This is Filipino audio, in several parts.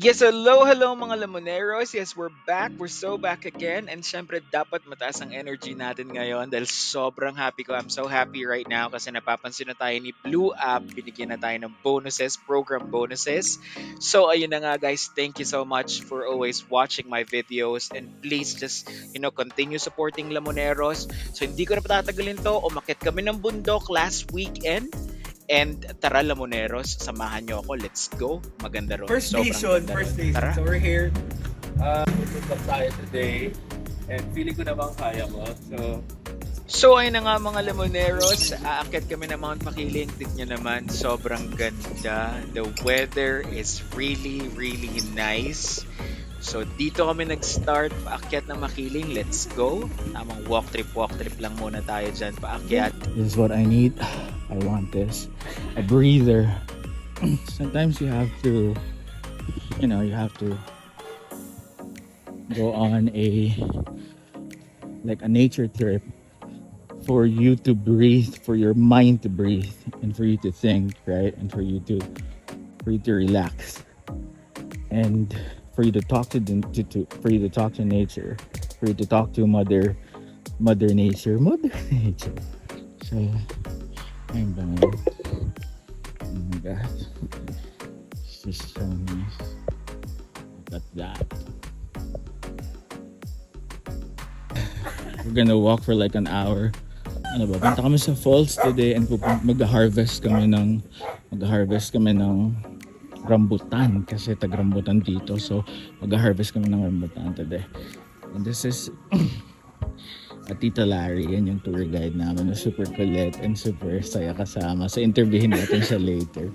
Yes, hello, hello mga Lamoneros. Yes, we're back. We're so back again. And syempre, dapat mataas ang energy natin ngayon dahil sobrang happy ko. I'm so happy right now kasi napapansin na tayo ni Blue App. Binigyan na tayo ng bonuses, program bonuses. So, ayun na nga guys. Thank you so much for always watching my videos. And please just, continue supporting Lamoneros. So, hindi ko na patatagalin to. Umakit kami ng bundok last weekend. And tara Lamoneros, samahan nyo ako. Let's go. Maganda ron. First Sobrang station, ganda first ron. station. Tara. So we're here. Pupunta tayo today. And feeling ko namang kaya mo. So ayun na nga mga Lamoneros, aakyat kami ng Mount Makiling. Tignan naman, sobrang ganda. The weather is really, really nice. So dito kami nag-start, paakyat ng Makiling. Let's go. Tamang walk trip lang muna tayo dyan, paakyat. This is what I need. I want this. A breather. Sometimes you have to go on a nature trip for you to breathe, for your mind to breathe, and for you to think, right? And for you to relax, and for you to talk to for you to talk to nature, for you to talk to mother nature. So I'm done. Oh my god, it's just so nice. Look at that. We're gonna walk for like an hour. Ano ba? Punta kami sa falls today and mag-harvest kami ng rambutan kasi tag-rambutan dito. So mag-harvest kami ng rambutan today. And this is Tita Larry, yan yung tour guide namin na super kulit and super saya kasama. So interviewin natin siya later.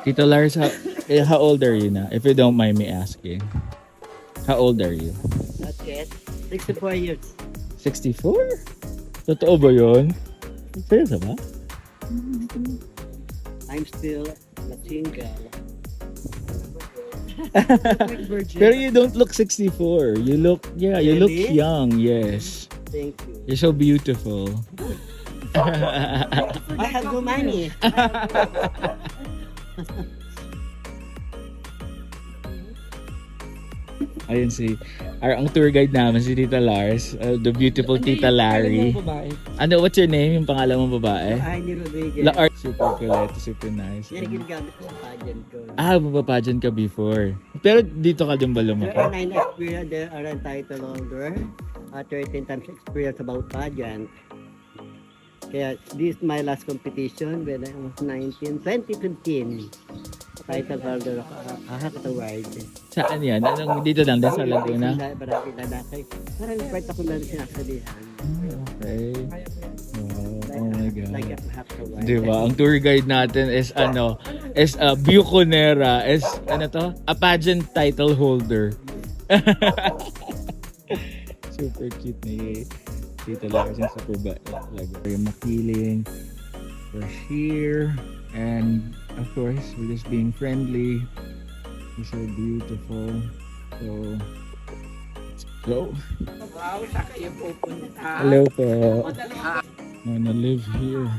Tita Larry, how old are you na? If you don't mind me asking. How old are you? Not yet. 64 years. 64? Totoo ba yun? Seryoso ba? I'm still a single. Pero you don't look 64. You look Really? young, yes. Thank you. You're so beautiful. I have no money. Ayun ang tour guide namin si Tita Lars, the beautiful Tita Larry. Ano, what's your name? Yung pangalan mong babae? Ay, ni Rodriguez. Super kulit, super nice. Yan ang ginagamit ko sa pageant ko. Mapapageant ka before. Pero dito ka din ba lumaki? There are 9 experience, there are title holder, 13 times experience about pageant. Kaya this is my last competition when I was 2015. Title holder ako, Hahakat Award. Saan yan? Anong dito lang din sa Laguna? Barangay Lalakay. Parang part ako lang sinasalihan. Okay. Wow. Oh my God. Like a Hahakat Award. Diba? Ang tour guide natin is Buconera, is a pageant title holder. Super cute ni Tita Lars yung super very makiling. We're here and of course we're just being friendly. It's so beautiful. So let's go. Hello po. Wanna live here.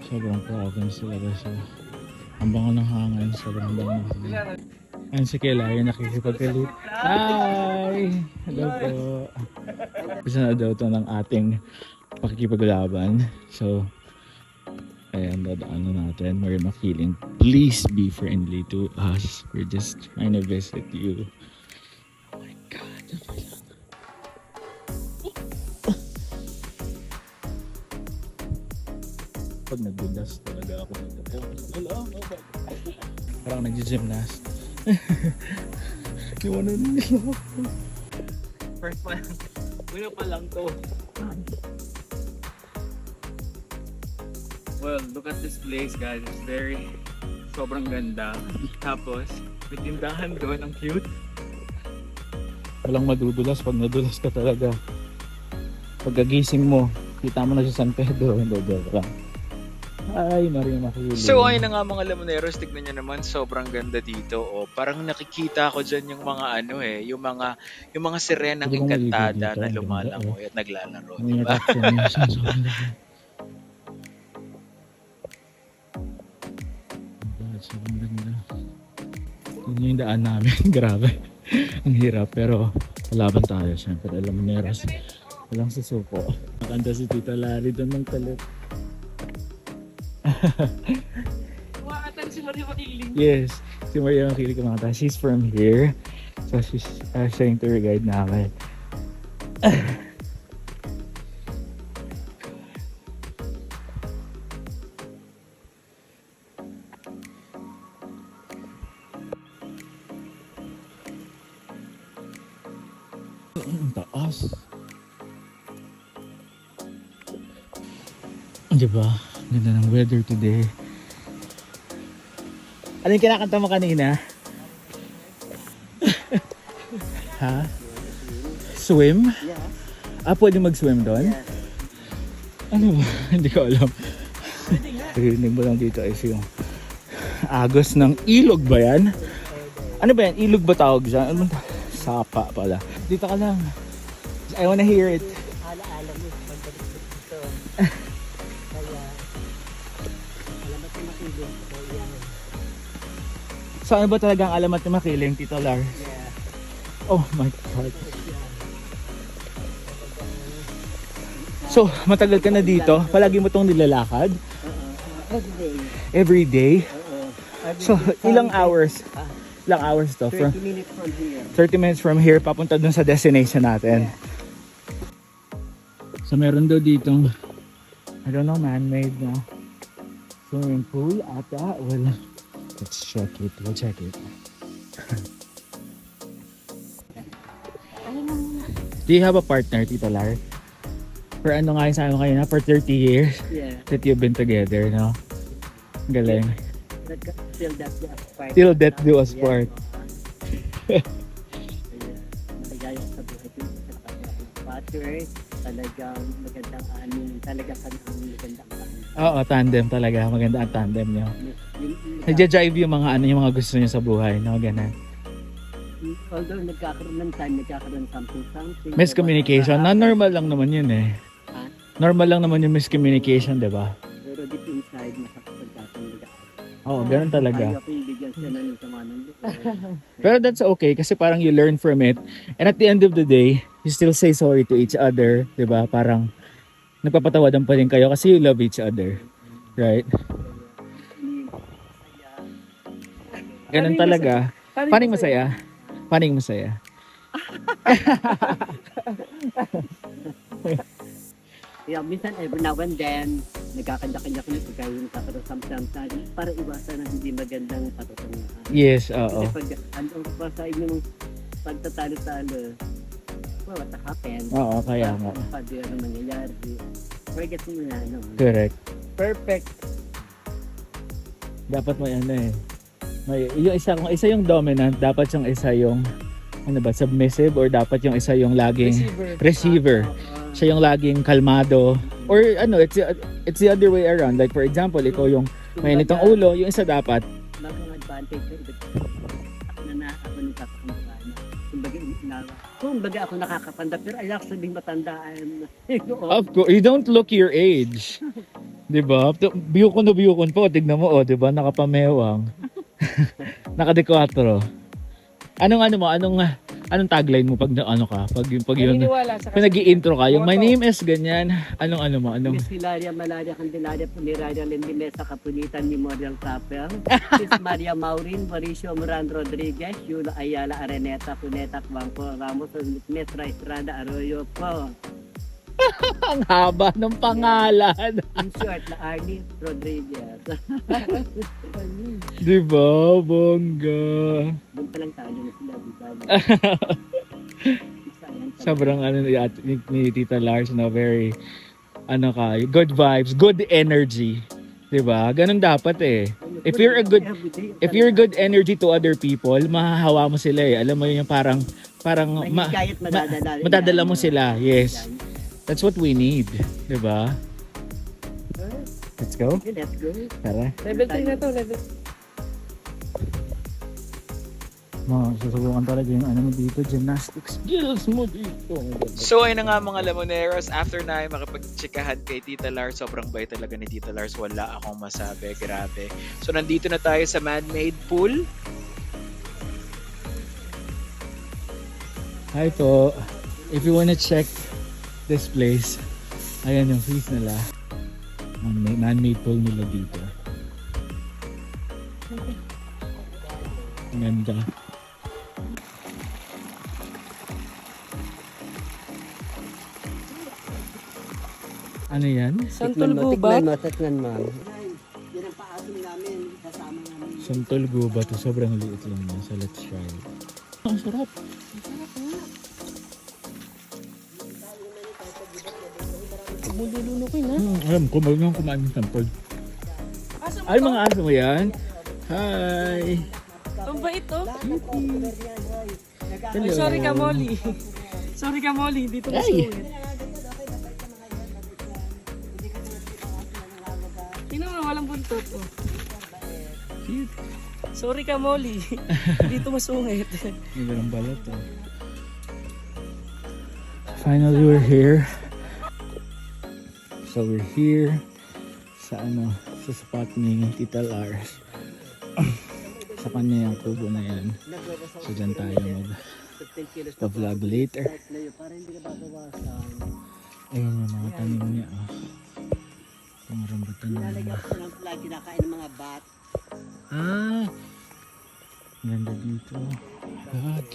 Sobrang province talaga siya. Ang bango ng hangin. Sobrang bango ng hangin. Ayun si Kela, yung nakikipagkalit. Hi! Hello po. Isa na daw ito ng ating pakikipaglaban. So, ayan, dadaanan natin. We're makiling. Please be friendly to us. We're just trying to visit you. Oh my God. Pag nagdudas talaga ako dito. Hello, parang nag-gymnast. Iwanan nila ako. First one. Wala pa lang to. Well, look at this place guys. It's sobrang ganda. Tapos, may tindahan doon. Ang cute. Walang madudulas pag nadulas ka talaga. Pagkagising mo, kita mo na si San Pedro. Hindi, joke lang. Ay, Maria Makiling. So ayun na nga mga Lamoneros, tignan nyo naman, sobrang ganda dito. Parang nakikita ko dyan yung mga yung mga sirenang Pwede bang engkantada dito? na Ang lumalangoy at naglalaro, May di ba? reaction. Sobrang laki. Oh my God, sobrang ganda. Yun yung daan namin. Grabe. Ang hirap. Pero palaban tayo. Siyempre, alam mo neros. Walang susuko. Nakanta si Tita Larry doon ng talit. Umaatan si Maria Makiling. Yes. Si Maria Makiling kumanta. She's from here. So she's siya yung tour guide namin. Ang taas. Diba? Ganda ng weather today. Ano yung kinakanta mo kanina? Ha? Swim? Yeah. Ah, pwede mag-swim doon? Yes. Ano ba? Hindi ko alam. Rinig mo lang dito is yung agos ng ilog ba yan? Ano ba yan? Ilog ba tawag dyan? Ano ba? Sapa pala. Dito ka lang. I wanna hear it. Ala-ala mo, pagdating dito. Kaya, alamat na makiling. So, yan. So ano ba talaga ang alamat na makiling, Tito Lar? Yeah. Oh my God. So, matagal ka na dito? Palagi mo itong nilalakad? Every day. Every day? Every So, day. ilang hours? Ilang hours to? 30 minutes from here. 30 minutes from here, papunta dun sa destination natin. So, meron daw ditong, I don't know, man-made na swimming pool ata. Well, let's check it. We'll check it. Do you have a partner, Tita Lar? For ano nga yung sabi mo kayo na? For 30 years Yeah. that you've been together, no? Galing. Till that do us part. Till death do us part. Kaya, maligaya sa buhay ko sa partner. Talagang magandang aning, talaga ka ng magandang aning. Oo, tandem talaga. Maganda ang tandem nyo. Nagja-jive yung mga ano, yung mga gusto nyo sa buhay, no? Ganun. Although nagkakaroon ng time, nagkakaroon something. Miscommunication. Na normal lang naman yun eh. Ha? Normal lang naman yung miscommunication, di ba? Pero deep inside, nakakapagkakaroon. Oo, ganun talaga. Ayaw ko yung bigyan siya ng sama ng loob. Pero that's okay kasi parang you learn from it. And at the end of the day, you still say sorry to each other, di ba? Parang nagpapatawadan pa rin kayo kasi you love each other. Right? Ganun talaga. Paning masaya? Paning masaya? Kaya minsan every now and then, nagkakanya-kanya ko na pagkain yung kakaroon sometimes para iwasan ng hindi magandang patutunguhan. Yes, oo. Kasi pag andun ko pa sa inyong pagtatalo-talo, well, what happened? Oo, kaya nga. Pwede ano mangyayari. Forget mo na, no? Correct. Perfect. Dapat may ano eh. May, yung isa, kung isa yung dominant, dapat yung isa yung ano ba, submissive or dapat yung isa yung laging receiver. Siya yung laging kalmado or ano, it's the other way around. Like for example, ikaw yung may nitong ulo, yung isa dapat Maging advantage sa iba. Na ako nung kakakamukha na. Kumbaga ako nakakapanda, pero ayaw sabing matandaan. of course, you don't look your age. 'Di ba? Biyukon na biyukon po, tignan mo oh, 'di ba? Nakapamewang. Naka-4. Anong tagline mo pag ano ka? Pag yun nag-i-intro ka, yung my name is ganyan. Anong Miss Hilaria Malaria Candelaria Puniraria Lendimesa Kapunitan Memorial Chapel. Miss Maria Maureen Mauricio Moran Rodriguez, Yula Ayala Areneta Puneta Bangko Ramos, Miss Estrada Arroyo po. ang haba ng pangalan. In short, na Arnie Rodriguez. Di ba? Bongga. Doon pa lang tayo na sila, di ba? Sobrang ano ni Tita Lars, no, very ano ka, good vibes, good energy. 'Di ba? Ganun dapat eh. If you're a good energy to other people, mahahawa mo sila eh. Alam mo yun yung parang madadala mo sila. Yes. That's what we need, 'di ba? Let's go. Let's go. Tara. Level 3 na to, level Susubukan talaga yung ano mo dito, gymnastics skills mo dito. So ayun na nga mga Lamoneros, after na makipagtsikahan kay Tita Lars, sobrang bait talaga ni Tita Lars, wala akong masabi, grabe. So nandito na tayo sa man-made pool. Hi po. If you wanna check this place, ayan yung fees nila. Man-made pool nila dito. Ang ganda. Ano yan? Santol Gubat. Tikman mo. Yan ang paasim namin. Kasama namin. Santol Gubat. Sobrang liit lang yan. So let's try it. Ang sarap. Bululo ko na. Alam ko, bagang kumain ng santol. Ay, mga aso mo yan? Hi! Ang bait oh. Hello. Ay, sorry ka, Molly. Sorry ka, Molly. Dito ko Ay! Tingnan mo, walang buntot. Oh. Cute. Sorry ka, Molly. Dito masungit. May ganang balat oh. Finally, we're here. So we're here sa sa spot ni Tita Lars. Sa kanya yung kubo na yan. So dyan tayo mag-vlog later. Para hindi na babawasan. Ayun yung mga tanim niya. Yung rambutan niya. Lalagyan ko ng flag, kinakain ng mga bat. Ah! Ganda dito. God.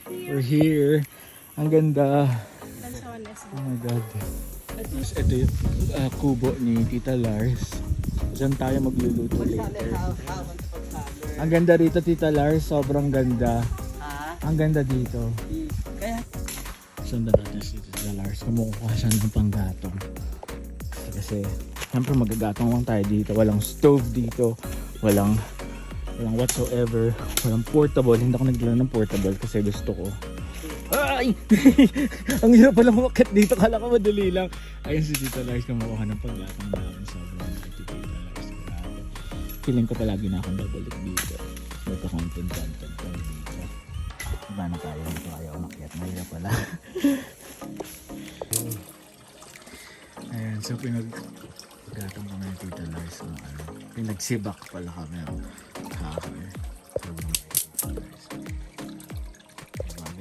We're here. Ang ganda. Oh my God. Tapos ito yung kubo ni Tita Lars. Diyan tayo magluluto later. Ang ganda rito, Tita Lars. Sobrang ganda. Ang ganda dito. Kaya Sundan natin si Tita Lars. Kumukuha siya ng panggatong. Kasi siyempre magagatong lang tayo dito. Walang stove dito. Walang whatsoever. Walang portable. Hindi ako nagdala ng portable kasi gusto ko. Ay! Ang hirap pala umakyat dito. Kala ko madali lang. Ayun si Tita Lars kumukuha ng panggatong namin. Sobrang ito Tita Lars. Grabe. Feeling ko palagi na akong babalik dito. Magka-content ko dito. Iba na tayo. Dito ayaw umakyat. Mahirap pala. Ayan. So pinaggatong kami ng Tita Lars. Pinagsibak pala kami. Hacker. Sobrang Tita Lars.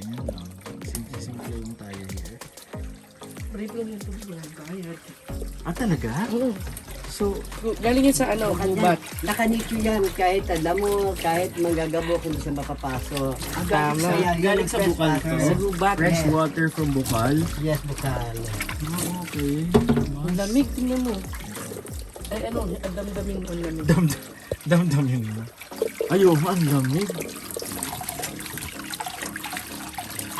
Ganyan lang. Simple yung tayo here. Brief lang yung tubig lang. Kahit. Ah, talaga? Oo. So, Galing yun sa ano, gubat. nakanikyo yan kahit alam mo, kahit manggagabo kung siya mapapasok. Tama. Kaya galing sa bukal to? Sa gubat. Fresh water from Bukal? Yes, bukal. Oh, okay. Ang lamig, tingnan mo. Ay ano, ang damdamin ang lamig. Damdamin mo. Ayaw, ang lamig.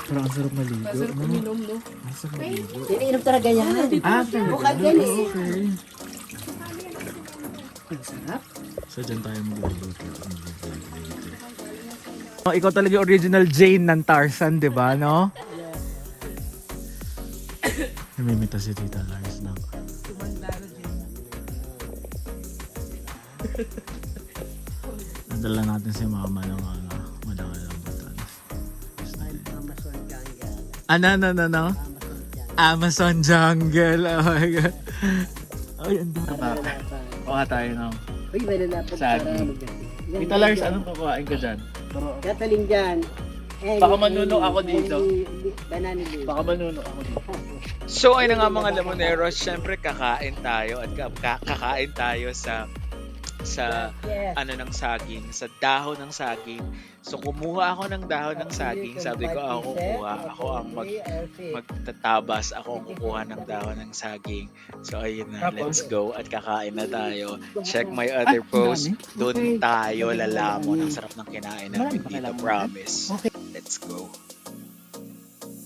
Parang ang sarap maligo. Masarap uminom, no? Ang sarap maligo. Iniinom talaga yan. Bukal yan eh. Okay. Ang sarap. So, dyan tayo magluluto. Oh, ikaw talaga yung original Jane ng Tarzan, di ba, no? Namimita si Tita Lars na. Tumandalo din. Nadala natin si mama ng madalang batan. Amazon jungle. Ano? Amazon jungle. Oh my God. Ay, ang dami. Kuha tayo ng Uy, may lalapad Sagi. para magdati. Tita Lars, anong kukuhain ka dyan? Kataling dyan. Baka manuno ako dito. Banana leaf. Baka manuno ako dito. So ayun na nga mga Lamoneros, syempre kakain tayo at kakain tayo sa Yes. ano ng saging, sa dahon ng saging. So kumuha ako ng dahon ng saging. Sabi ko ako kukuha, ako ang magtatabas, ako ang kukuha ng dahon ng saging. So ayun na, let's go at kakain na tayo. Check my other post. Doon tayo lalamon. Ang sarap ng kinain namin dito, promise. Let's go.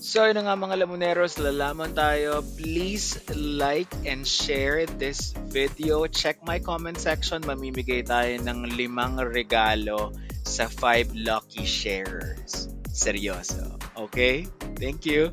So yun na nga mga Lamoneros, lalaman tayo. Please like and share this video. Check my comment section. Mamimigay tayo ng 5 regalo sa 5 lucky sharers. Seryoso. Okay? Thank you.